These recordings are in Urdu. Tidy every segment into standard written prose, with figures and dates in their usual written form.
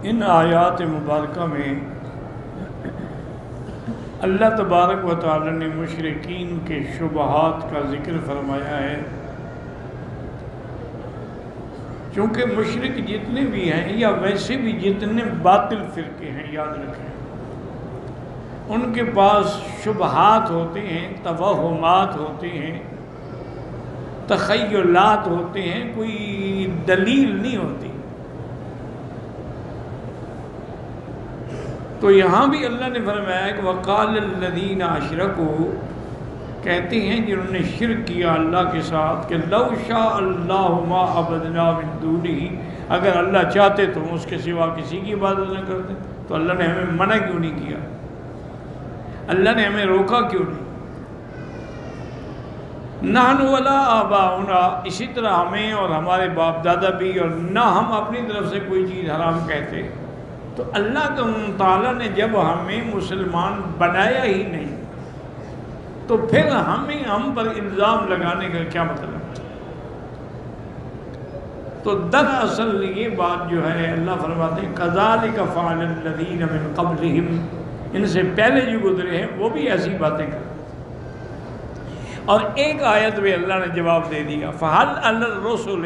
ان آیات مبارکہ میں اللہ تبارک و تعالی نے مشرکین کے شبہات کا ذکر فرمایا ہے. چونکہ مشرک جتنے بھی ہیں یا ویسے بھی جتنے باطل فرقے ہیں، یاد رکھیں ان کے پاس شبہات ہوتے ہیں، توہمات ہوتے ہیں، تخیلات ہوتے ہیں، کوئی دلیل نہیں ہوتی. تو یہاں بھی اللہ نے فرمایا کہ وَقَالَ الَّذِينَ أَشْرَكُوا، کہتے ہیں جنہوں نے شرک کیا اللہ کے ساتھ کہ لَوْ شَاءَ اللَّهُ مَا عَبَدْنَا مِن دُونِهِ، اگر اللہ چاہتے تو ہم اس کے سوا کسی کی عبادت نہ کرتے. تو اللہ نے ہمیں منع کیوں نہیں کیا؟ اللہ نے ہمیں روکا کیوں نہیں؟ نحن ولا آباؤنا، اسی طرح ہمیں اور ہمارے باپ دادا بھی، اور نہ ہم اپنی طرف سے کوئی چیز حرام کہتے. تو اللہ تعالیٰ نے جب ہمیں مسلمان بنایا ہی نہیں تو پھر ہم پر الزام لگانے کا کیا مطلب؟ تو دراصل یہ بات جو ہے اللہ فرماتے ہیں كَذَلِكَ فَعَلَ الَّذِينَ مِن قَبْلِهِمْ، ان سے پہلے جو گزرے ہیں وہ بھی ایسی باتیں کرتے. اور ایک آیت میں اللہ نے جواب دے دیا فَهَلْ عَلَى الرُّسُلِ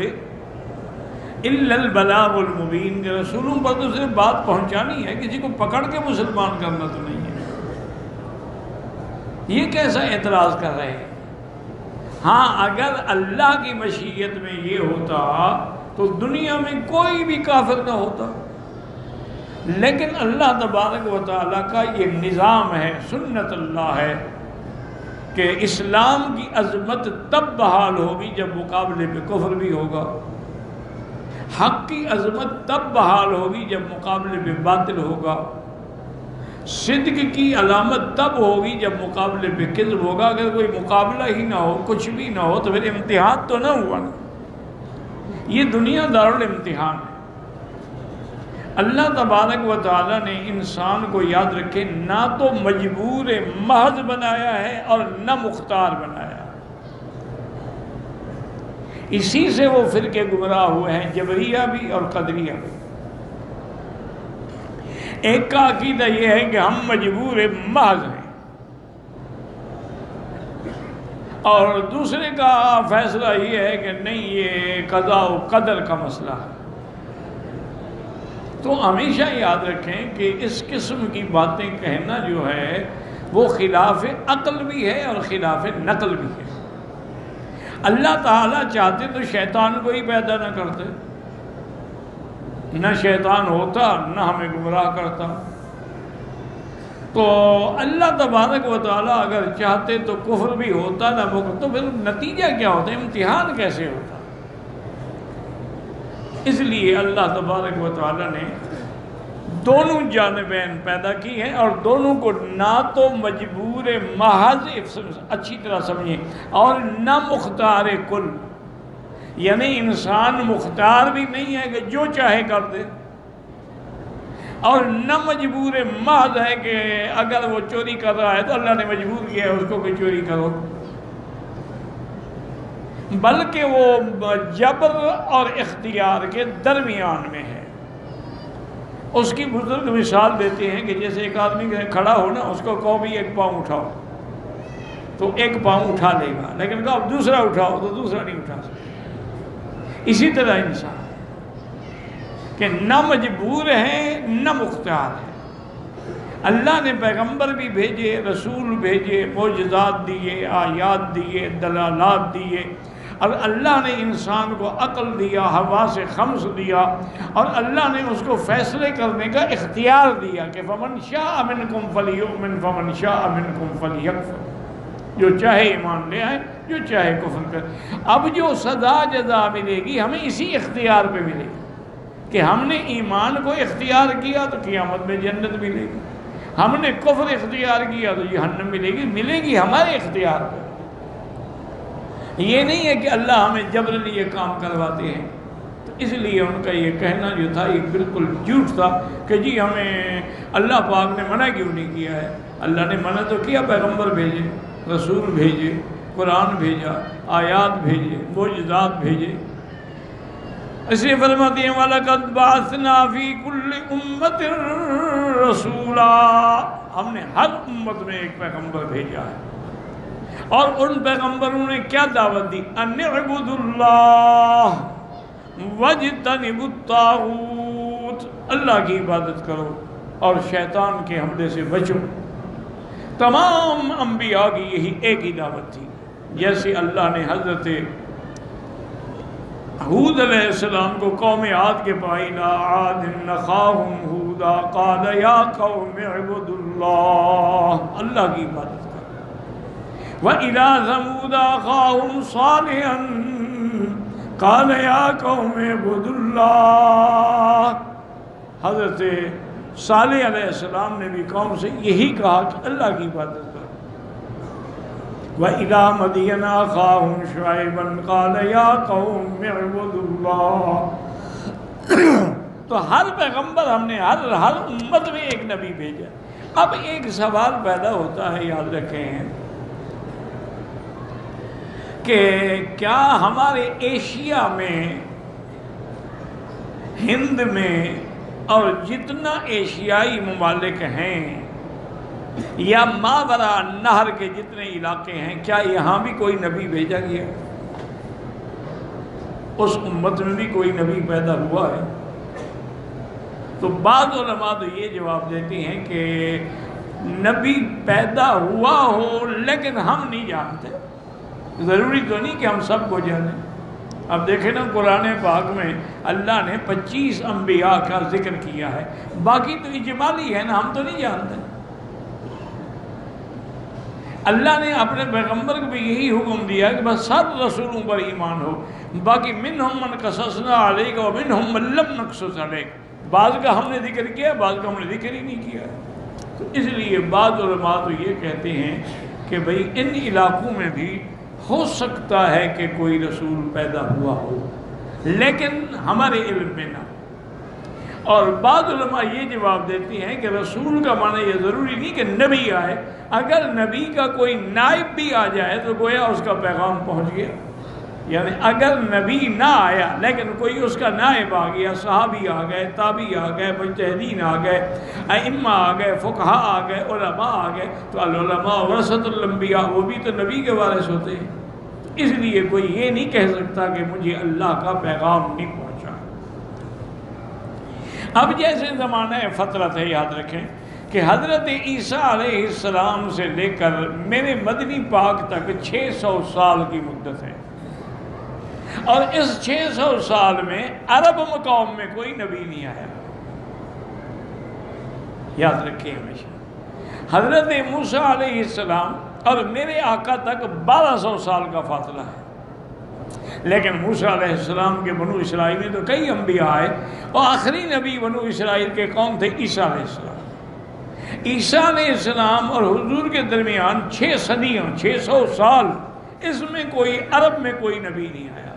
إِلَّا الْبَلَاغُ الْمُبِينُ، کہ رسولوں پر تو صرف بات پہنچانی ہے، کسی کو پکڑ کے مسلمان کرنا تو نہیں ہے. یہ کیسا اعتراض کر رہے ہیں؟ ہاں اگر اللہ کی مشیت میں یہ ہوتا تو دنیا میں کوئی بھی کافر نہ ہوتا، لیکن اللہ تبارک و تعالیٰ کا یہ نظام ہے، سنت اللہ ہے کہ اسلام کی عظمت تب بحال ہوگی جب مقابلے پہ کفر بھی ہوگا، حق کی عظمت تب بحال ہوگی جب مقابلے پہ باطل ہوگا، صدق کی علامت تب ہوگی جب مقابلے پہ کذب ہوگا. اگر کوئی مقابلہ ہی نہ ہو، کچھ بھی نہ ہو، تو پھر امتحان تو نہ ہوا نا. یہ دنیا دارالامتحان ہے. اللہ تبارک و تعالیٰ نے انسان کو یاد رکھے نہ تو مجبور محض بنایا ہے اور نہ مختار بنایا. اسی سے وہ فرقے گمراہ ہوئے ہیں، جبریہ بھی اور قدریہ بھی. ایک کا عقیدہ یہ ہے کہ ہم مجبور محض ہیں، اور دوسرے کا فیصلہ یہ ہے کہ نہیں، یہ قضاء و قدر کا مسئلہ ہے. تو ہمیشہ یاد رکھیں کہ اس قسم کی باتیں کہنا جو ہے وہ خلاف عقل بھی ہے اور خلاف نقل بھی ہے. اللہ تعالیٰ چاہتے تو شیطان کو ہی پیدا نہ کرتے، نہ شیطان ہوتا نہ ہمیں گمراہ کرتا. تو اللہ تبارک و تعالیٰ اگر چاہتے تو کفر بھی ہوتا نہ تو پھر نتیجہ کیا ہوتا، امتحان کیسے ہوتا؟ اس لیے اللہ تبارک و تعالیٰ نے دونوں جانبین پیدا کی ہیں، اور دونوں کو نہ تو مجبور محض، اچھی طرح سمجھیں، اور نہ مختار کل. یعنی انسان مختار بھی نہیں ہے کہ جو چاہے کر دے، اور نہ مجبور محض ہے کہ اگر وہ چوری کر رہا ہے تو اللہ نے مجبور کیا ہے اس کو کہ چوری کرو، بلکہ وہ جبر اور اختیار کے درمیان میں ہے. اس کی بزرگ مثال دیتے ہیں کہ جیسے ایک آدمی کھڑا ہو نا، اس کو کہو بھی ایک پاؤں اٹھاؤ تو ایک پاؤں اٹھا لے گا، لیکن کہو اب دوسرا اٹھاؤ تو دوسرا نہیں اٹھا سکتا. اسی طرح انسان کہ نہ مجبور ہے نہ مختار ہے. اللہ نے پیغمبر بھی بھیجے، رسول بھیجے، معجزات دیے، آیات دیے، دلالات دیے، اور اللہ نے انسان کو عقل دیا، حواس خمس دیا، اور اللہ نے اس کو فیصلے کرنے کا اختیار دیا کہ فمن شاء منکم فلیؤمن فمن شاء منکم فلیکفر، جو چاہے ایمان لے آئے، جو چاہے کفر کرے. اب جو سزا جزا ملے گی ہمیں اسی اختیار پہ ملے گی کہ ہم نے ایمان کو اختیار کیا تو قیامت میں جنت ملے گی، ہم نے کفر اختیار کیا تو جہنم ملے گی ہمارے اختیار پہ. یہ نہیں ہے کہ اللہ ہمیں جبرن یہ کام کرواتے ہیں. تو اس لیے ان کا یہ کہنا جو تھا یہ بالکل جھوٹ تھا کہ جی ہمیں اللہ پاک نے منع کیوں نہیں کیا ہے. اللہ نے منع تو کیا، پیغمبر بھیجے، رسول بھیجے، قرآن بھیجا، آیات بھیجے، معجزات بھیجے. اس لیے فرماتے ہیں وَلَقَدْ بَعَثْنَا فِي كُلِّ أُمَّةٍ رَسُولًا، ہم نے ہر امت میں ایک پیغمبر بھیجا ہے، اور ان پیغمبروں نے کیا دعوت دی؟ أَنِ اعْبُدُوا اللَّهَ وَاجْتَنِبُوا الطَّاغُوتَ، اللہ کی عبادت کرو اور شیطان کے حملے سے بچو۔ تمام انبیاء کی یہی ایک ہی دعوت تھی، جیسے اللہ نے حضرت ہود علیہ السلام کو قوم عاد کے پائینا عاد نخاہم ہودا قال یا قوم اعبدوا اللہ، اللہ کی عبادت کرو۔ وَإِلَىٰ ثَمُودَ أَخَاهُمْ صَالِحًا قال یا قوم اعبدوا اللہ، حضرت صالح علیہ السلام نے بھی قوم سے یہی کہا کہ اللہ کی عبادت کرو۔ وَإِلَىٰ مَدْيَنَ أَخَاهُمْ شُعَيْبًا قَالَ يَا قَوْمِ اعْبُدُوا اللَّهَ۔ تو ہر پیغمبر ہم نے ہر امت میں ایک نبی بھیجا۔ اب ایک سوال پیدا ہوتا ہے، یاد رکھیں کہ کیا ہمارے ایشیا میں، ہند میں اور جتنا ایشیائی ممالک ہیں یا ماورا نہر کے جتنے علاقے ہیں، کیا یہاں بھی کوئی نبی بھیجا گیا؟ اس امت میں بھی کوئی نبی پیدا ہوا ہے؟ تو بعض علماء تو یہ جواب دیتے ہیں کہ نبی پیدا ہوا ہو لیکن ہم نہیں جانتے، ضروری تو نہیں کہ ہم سب کو جانیں۔ اب دیکھیں نا قرآن پاک میں اللہ نے 25 انبیاء کا ذکر کیا ہے، باقی تو اجمالی ہے نا، ہم تو نہیں جانتے۔ اللہ نے اپنے پیغمبر کو بھی یہی حکم دیا کہ بس سب رسولوں پر ایمان ہو، باقی منہم من قصصنا علیک ومنہم من لم نقصص علیک، بعض کا ہم نے ذکر کیا، بعض کا ہم نے ذکر ہی نہیں کیا۔ تو اس لیے بعض علماء تو یہ کہتے ہیں کہ بھئی ان علاقوں میں بھی ہو سکتا ہے کہ کوئی رسول پیدا ہوا ہو لیکن ہمارے علم میں نہ۔ اور بعض علماء یہ جواب دیتی ہیں کہ رسول کا معنی یہ ضروری نہیں کہ نبی آئے، اگر نبی کا کوئی نائب بھی آ جائے تو گویا اس کا پیغام پہنچ گیا۔ یعنی اگر نبی نہ آیا لیکن کوئی اس کا نائب آ گیا، صحابی آ گئے، تابعی آ گئے، مجتہدین آ گئے، ائمہ آ گئے، فقہاء آ گئے، علماء آ گئے، تو العلماء ورثۃ الانبیاء، وہ بھی تو نبی کے وارث ہوتے ہیں۔ اس لیے کوئی یہ نہیں کہہ سکتا کہ مجھے اللہ کا پیغام نہیں پہنچا۔ اب جیسے زمانہ فطرت ہے، یاد رکھیں کہ حضرت عیسیٰ علیہ السلام سے لے کر میرے مدنی پاک تک 600 سال کی مدت ہے، اور اس 600 سال میں عرب قوم میں کوئی نبی نہیں آیا۔ یاد رکھیں ہمیشہ حضرت موسیٰ علیہ السلام اور میرے آقا تک 1200 سال کا فاصلہ ہے، لیکن موسیٰ علیہ السلام کے بنو اسرائیل میں تو کئی انبیاء آئے، اور آخری نبی بنو اسرائیل کے کون تھے؟ عیسیٰ علیہ السلام۔ عیسیٰ علیہ السلام اور حضور کے درمیان 6 صدیاں، 600 سال، اس میں کوئی عرب میں کوئی نبی نہیں آیا۔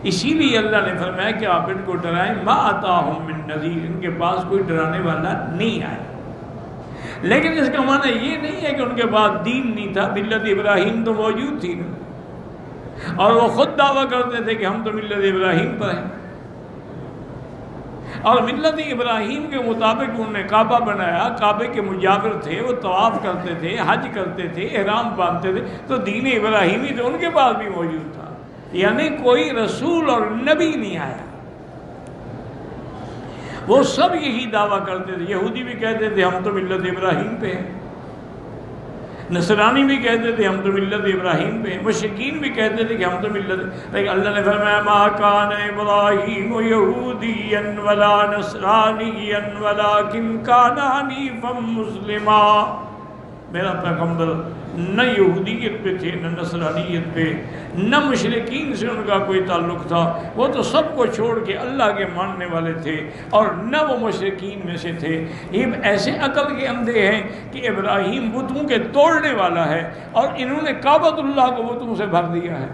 اسی لیے اللہ نے فرمایا کہ آپ ان کو ڈرائیں، ما آتاہم من نذیر، ان کے پاس کوئی ڈرانے والا نہیں آیا۔ لیکن اس کا معنی یہ نہیں ہے کہ ان کے بعد دین نہیں تھا، ملت ابراہیم تو موجود تھی نا، اور وہ خود دعویٰ کرتے تھے کہ ہم تو ملت ابراہیم پر ہیں، اور ملت ابراہیم کے مطابق انہوں نے کعبہ بنایا، کعبے کے مجاور تھے، وہ طواف کرتے تھے، حج کرتے تھے، احرام باندھتے تھے، تو دین ابراہیمی تو ان کے پاس بھی موجود تھا۔ یعنی کوئی رسول اور نبی نہیں آیا۔ وہ سب یہی دعویٰ کرتے تھے، یہودی بھی کہتے تھے ہم تو ملت ابراہیم پہ ہیں، نصرانی بھی کہتے تھے ہم تو ملت ابراہیم پہ ہیں، مشرکین بھی کہتے تھے کہ ہم تو ملت، لیکن اللہ نے فرمایا ما کان ابراہیم یہودیا ولا نصرانیا ولکن کان حنیفا مسلما، میرا پیغمبر نہ یہودیت پہ تھے، نہ نصرانیت پہ، نہ مشرکین سے ان کا کوئی تعلق تھا، وہ تو سب کو چھوڑ کے اللہ کے ماننے والے تھے، اور نہ وہ مشرکین میں سے تھے۔ یہ ایسے عقل کے اندھے ہیں کہ ابراہیم بتوں کے توڑنے والا ہے، اور انہوں نے کعبۃ اللہ کو بتوں سے بھر دیا ہے،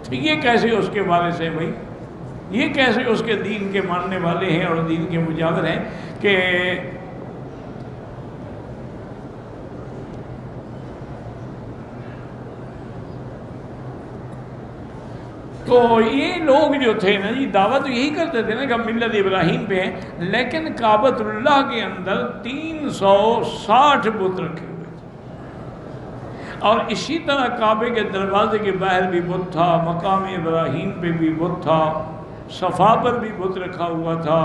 تو یہ کیسے اس کے وارث ہیں بھائی؟ یہ کیسے اس کے دین کے ماننے والے ہیں اور دین کے مجاور ہیں کہ تو یہ لوگ جو تھے نا جی دعوت تو یہی کرتے تھے نا کہ ہم ملت ابراہیم پہ ہیں، لیکن کعبۃ اللہ کے اندر 360 بت رکھے ہوئے تھے، اور اسی طرح کعبے کے دروازے کے باہر بھی بت تھا، مقام ابراہیم پہ بھی بت تھا، صفا پر بھی بت رکھا ہوا تھا،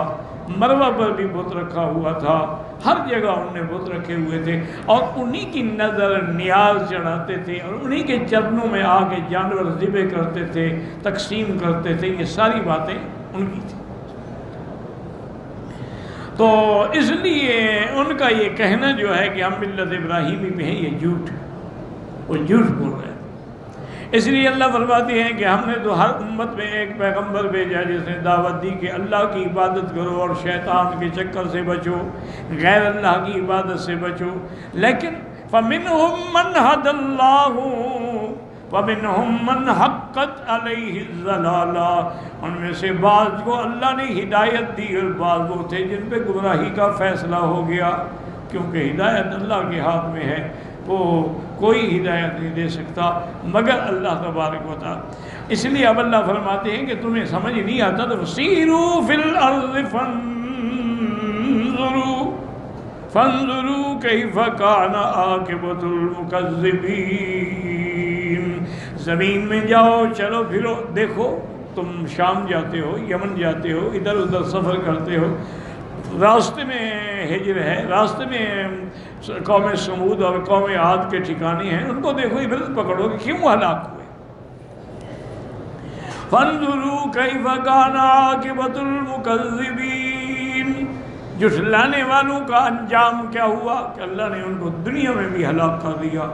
مروہ پر بھی بت رکھا ہوا تھا، ہر جگہ انہوں نے بت رکھے ہوئے تھے، اور انہی کی نظر نیاز چڑھاتے تھے، اور انہی کے چرنوں میں آ کے جانور ذبح کرتے تھے، تقسیم کرتے تھے، یہ ساری باتیں ان کی تھیں۔ تو اس لیے ان کا یہ کہنا جو ہے کہ ہم ملت ابراہیمی پہ ہیں، یہ جھوٹ ہے، وہ جھوٹ بول رہے ہیں۔ اس لیے اللہ فرماتے ہیں کہ ہم نے تو ہر امت میں ایک پیغمبر بھیجا جس نے دعوت دی کہ اللہ کی عبادت کرو اور شیطان کے چکر سے بچو، غیر اللہ کی عبادت سے بچو، لیکن فَمِنْهُمْ مَنْ هَدَى اللَّهُ وَمِنْهُمْ مَنْ حَقَّتْ عَلَيْهِ الضَّلَالَةُ، ان میں سے بعض کو اللہ نے ہدایت دی اور بعض وہ تھے جن پہ گمراہی کا فیصلہ ہو گیا، کیونکہ ہدایت اللہ کے ہاتھ میں ہے، وہ کوئی ہدایت نہیں دے سکتا مگر اللہ تبارک و تعالی۔ اس لیے اب اللہ فرماتے ہیں کہ تمہیں سمجھ نہیں آتا تو سیروا فی الارض فانظروا کیف کان عاقبۃ المکذبین، زمین میں جاؤ، چلو پھرو، دیکھو، تم شام جاتے ہو، یمن جاتے ہو، ادھر ادھر سفر کرتے ہو، راستے میں ہجر ہے، راستے میں قوم سمود اور قوم عاد کے ٹھکانے ہیں، ان کو دیکھو، عبرت پکڑو کہ کیوں ہلاک ہوئے۔ فانظروا کیف کان عاقبۃ المکذبین، جھٹلانے والوں کا انجام کیا ہوا کہ اللہ نے ان کو دنیا میں بھی ہلاک کر دیا،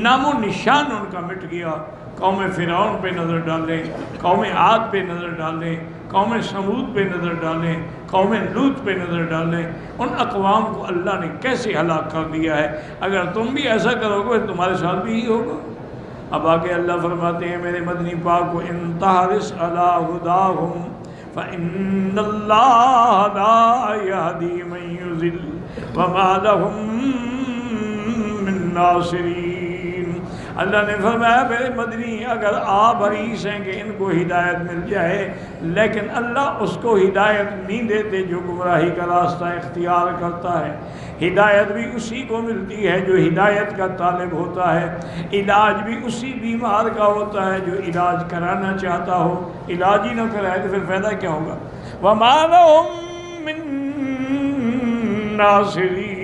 نام و نشان ان کا مٹ گیا۔ قوم فرعون پہ نظر ڈالیں، قوم عاد پہ نظر ڈالیں، قوم سمود پہ نظر ڈالیں، قوم لوط پہ نظر ڈالیں، ان اقوام کو اللہ نے کیسے ہلاک کر دیا ہے۔ اگر تم بھی ایسا کرو گے تمہارے ساتھ بھی ہی ہوگا۔ اب آگے اللہ فرماتے ہیں میرے مدنی پاک کو، ان تحرص علی ہداہم فإن اللہ لا یہدی من یضل وما لهم من ناصرین۔ اللہ نے فرمایا میرے مدنی اگر آپ حریص ہیں کہ ان کو ہدایت مل جائے، لیکن اللہ اس کو ہدایت نہیں دیتے جو گمراہی کا راستہ اختیار کرتا ہے۔ ہدایت بھی اسی کو ملتی ہے جو ہدایت کا طالب ہوتا ہے، علاج بھی اسی بیمار کا ہوتا ہے جو علاج کرانا چاہتا ہو، علاج ہی نہ کرائے تو پھر فائدہ کیا ہوگا۔ وَمَا لَهُم مِّن نَاصِرِينَ،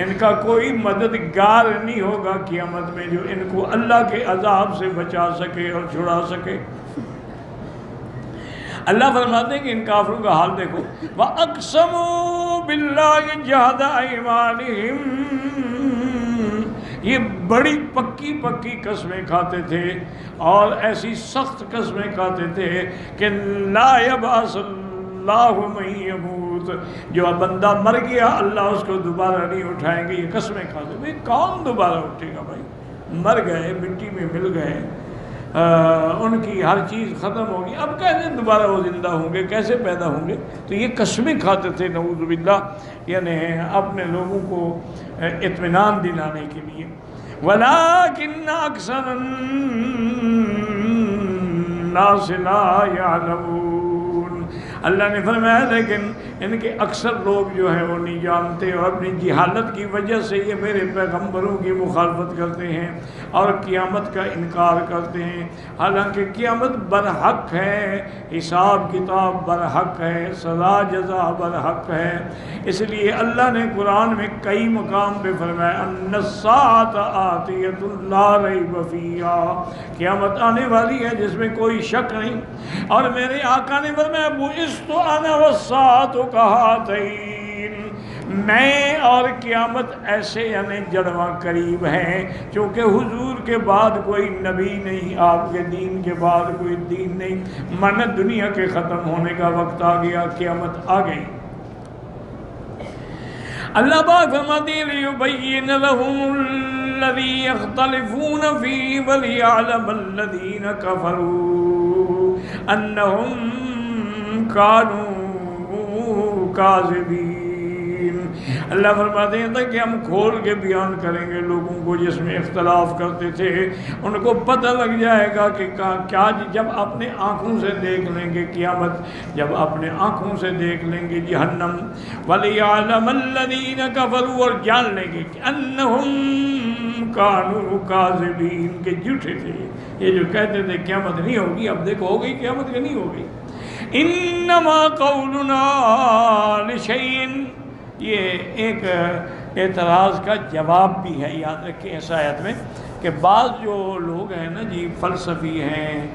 ان کا کوئی مددگار نہیں ہوگا قیامت میں جو ان کو اللہ کے عذاب سے بچا سکے اور چھڑا سکے۔ اللہ فرماتے ہیں کہ ان کافروں کا حال دیکھو، وَأَقْسَمُوا بِاللَّهِ جَهْدَ أَيْمَانِهِمْ، یہ بڑی پکی پکی قسمیں کھاتے تھے اور ایسی سخت قسمیں کھاتے تھے کہ لا يبعث اللہ من یموت، جو بندہ مر گیا اللہ اس کو دوبارہ نہیں اٹھائیں گے، یہ قسمیں کھاتے بھائی کون دوبارہ اٹھے گا، بھائی مر گئے، مٹی میں مل گئے، ان کی ہر چیز ختم ہوگی، اب کیسے دوبارہ وہ زندہ ہوں گے، کیسے پیدا ہوں گے؟ تو یہ قسمیں کھاتے تھے نعوذ باللہ، یعنی اپنے لوگوں کو اطمینان دلانے کے لیے۔ وَلَٰكِنَّ أَكْثَرَ النَّاسِ لَا يَعْلَمُونَ، اللہ نے فرمایا لیکن ان کے اکثر لوگ جو ہیں وہ نہیں جانتے، اور اپنی جہالت کی وجہ سے یہ میرے پیغمبروں کی مخالفت کرتے ہیں اور قیامت کا انکار کرتے ہیں، حالانکہ قیامت برحق ہے، حساب کتاب برحق ہے، سزا جزا برحق ہے۔ اس لیے اللہ نے قرآن میں کئی مقام پہ فرمایا ان الساعۃ آتیۃ لا ریب فیہا، قیامت آنے والی ہے جس میں کوئی شک نہیں، اور میرے آقا نے فرمایا بعثت انا والساعۃ کہاتین، میں اور قیامت ایسے یعنی جڑواں قریب ہیں، چونکہ حضور کے بعد کوئی نبی نہیں، آپ کے دین کے بعد کوئی دین نہیں، من دنیا کے ختم ہونے کا وقت آ گیا، قیامت آ گئی۔ اللہ پاک فرماتے ہیں لِيُبَيِّنَ لَهُمُ الَّذِي يَخْتَلِفُونَ فِيهِ وَلِيَعْلَمَ الَّذِينَ كَفَرُوا أَنَّهُمْ كَانُوا كَاذِبِينَ۔ اللہ فرماتے ہیں تھا کہ ہم کھول کے بیان کریں گے لوگوں کو جس میں اختلاف کرتے تھے، ان کو پتہ لگ جائے گا کہ کیا جب اپنے آنکھوں سے دیکھ لیں گے قیامت، جب اپنے آنکھوں سے دیکھ لیں گے جہنم، وَلِيَعْلَمَ الَّذِينَ كَفَرُوا، اور جان لیں گے کہ أَنَّهُمْ كَانُوا كَاذِبِينَ، کہ جھوٹے تھے یہ جو کہتے تھے قیامت نہیں ہوگی، اب دیکھو ہو گئی قیامت کہ نہیں ہو گئی۔ إِنَّمَا قَوْلُنَا لِشَيْءٍ، یہ ایک اعتراض کا جواب بھی ہے، یاد رکھیں اس آیت میں کہ بعض جو لوگ ہیں نا جی فلسفی ہیں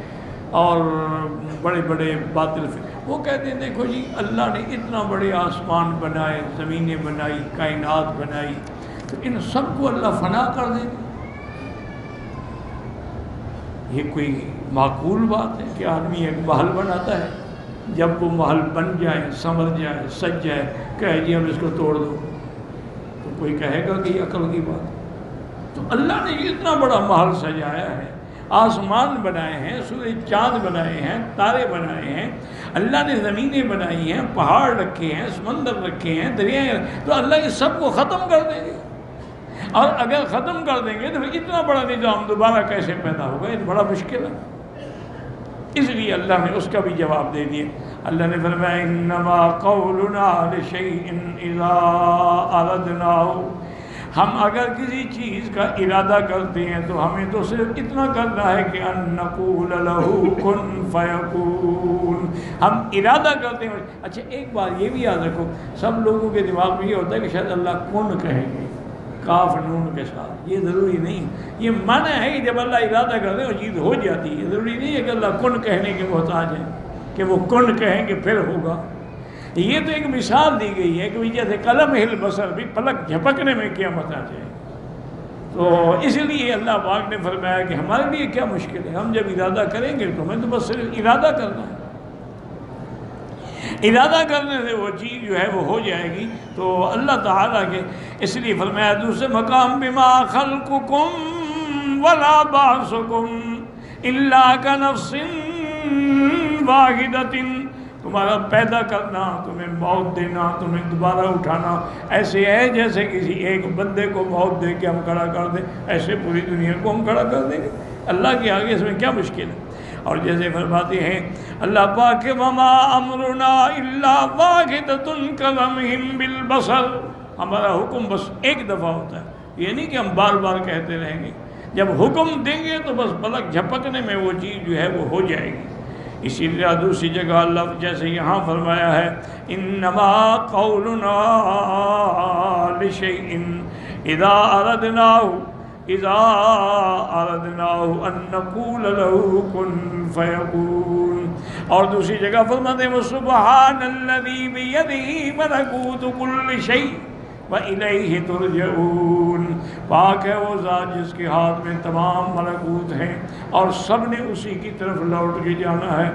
اور بڑے بڑے باطل وہ کہتے ہیں دیکھو جی اللہ نے اتنا بڑے آسمان بنائے، زمینیں بنائی، کائنات بنائی، تو ان سب کو اللہ فنا کر دے گا؟ یہ کوئی معقول بات ہے کہ آدمی ایک محل بناتا ہے، جب وہ محل بن جائے، سنور جائے، سج جائے، کہے جی ہم اس کو توڑ دو، تو کوئی کہے گا کہ یہ عقل کی بات ہے؟ تو اللہ نے اتنا بڑا محل سجایا ہے، آسمان بنائے ہیں، سورج چاند بنائے ہیں، تارے بنائے ہیں، اللہ نے زمینیں بنائی ہیں، پہاڑ رکھے ہیں، سمندر رکھے ہیں، دریائیں، تو اللہ اس سب کو ختم کر دیں گے؟ اور اگر ختم کر دیں گے تو پھر اتنا بڑا نظام دوبارہ کیسے پیدا ہوگا؟ یہ بڑا مشکل ہے۔ اس لیے اللہ نے اس کا بھی جواب دے دیا۔ اللہ نے فرمایا انما قولنا لشیء اذا اردناہ، ہم اگر کسی چیز کا ارادہ کرتے ہیں تو ہمیں تو صرف اتنا کرنا ہے کہ ان نقول لہ کن فیکون، ہم ارادہ کرتے ہیں۔ اچھا ایک بات یہ بھی یاد رکھو، سب لوگوں کے دماغ میں یہ ہوتا ہے کہ شاید اللہ کن کہیں گے کاف نون کے ساتھ، یہ ضروری نہیں، یہ معنی ہے کہ جب اللہ ارادہ کرتے ہیں وہ چیز ہو جاتی ہے، ضروری نہیں ہے کہ اللہ کن کہنے کے محتاج ہے کہ وہ کن کہیں گے پھر ہوگا۔ یہ تو ایک مثال دی گئی ہے کہ جیسے قلم ہل بصر بھی پلک جھپکنے میں قیامت آ جائے، تو اس لیے اللہ پاک نے فرمایا کہ ہمارے لیے کیا مشکل ہے، ہم جب ارادہ کریں گے تو ہمیں تو بس صرف ارادہ کرنا ہے، ارادہ کرنے سے وہ چیز جو ہے وہ ہو جائے گی۔ تو اللہ تعالیٰ کے اس لیے فرمایا دوسرے مقام بما خلقکم ولا بعثکم الا کنفس واحدۃ، تمہارا پیدا کرنا، تمہیں موت دینا، تمہیں دوبارہ اٹھانا ایسے ہے جیسے کسی ایک بندے کو موت دے کے ہم کھڑا کر دیں، ایسے پوری دنیا کو ہم کھڑا کر دیں گے۔ اللہ کے آگے اس میں کیا مشکل ہے؟ اور جیسے فرماتے ہیں اللہ پاک وما امرنا الا واحدۃ کلمح بالبصر، ہمارا حکم بس ایک دفعہ ہوتا ہے، یہ نہیں کہ ہم بار بار کہتے رہیں گے، جب حکم دیں گے تو بس پلک جھپکنے میں وہ چیز جو ہے وہ ہو جائے گی۔ اسی لیے دوسری جگہ اللہ جیسے یہاں فرمایا ہے انما قولنا لشیء اذا اردناہ ان نقول لہ کن فیکون، اور دوسری جگہ فرماتے ہیں وسبحان الذی بیدہ ملکوت کل شیء وَإِلَيْهِ تُرْجَعُونَ، پاک ہے وہ ذات جس کے ہاتھ میں تمام ملکوت ہیں اور سب نے اسی کی طرف لوٹ کے جانا ہے۔